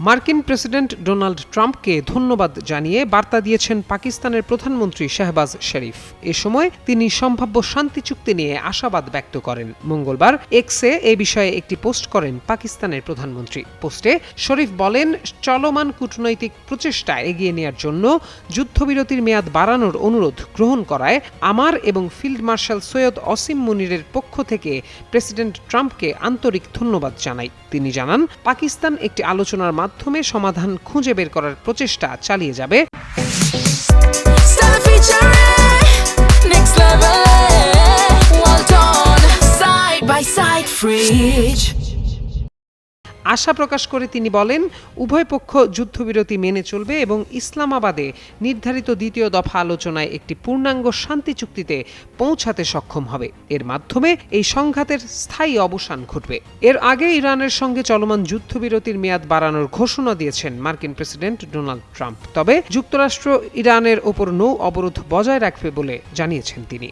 মার্কিন president Donald ট্রাম্পকে ধন্যবাদ জানিয়ে বার্তা দিয়েছেন পাকিস্তানের প্রধানমন্ত্রী শাহবাজ শরীফ। এ সময় তিনি সম্ভাব্য শান্তি চুক্তি নিয়ে আশাবাদ ব্যক্ত করেন। মঙ্গলবার এক্সে এ বিষয়ে একটি পোস্ট করেন পাকিস্তানের প্রধানমন্ত্রী। পোস্টে শরীফ বলেন, চলমান কূটনৈতিক প্রচেষ্টা এগিয়ে নেওয়ার জন্য যুদ্ধবিরতির মেয়াদ বাড়ানোর অনুরোধ গ্রহণ করায় আমার এবং ফিল্ড মার্শাল সৈয়দ অসীম মুনিরের পক্ষ থেকে প্রেসিডেন্ট ট্রাম্পকে আন্তরিক ধন্যবাদ জানাই। তিনি জানান, পাকিস্তান একটি আলোচনার মাধ্যমে সমাধান খুঁজে বের করার প্রচেষ্টা চালিয়ে যাবে। আশা প্রকাশ করে তিনি বলেন, উভয় পক্ষ যুদ্ধবিরতি মেনে চলবে এবং ইসলামাবাদে নির্ধারিত দ্বিতীয় দফা আলোচনায় একটি পূর্ণাঙ্গ শান্তি চুক্তিতে পৌঁছাতে সক্ষম হবে। এর মাধ্যমে এই সংঘাতের স্থায়ী অবসান ঘটবে। এর আগে ইরানের সঙ্গে চলমান যুদ্ধবিরতির মেয়াদ বাড়ানোর ঘোষণা দিয়েছেন মার্কিন প্রেসিডেন্ট ডোনাল্ড ট্রাম্প। তবে যুক্তরাষ্ট্র ইরানের ওপর নৌ অবরোধ বজায় রাখবে বলে জানিয়েছেন তিনি।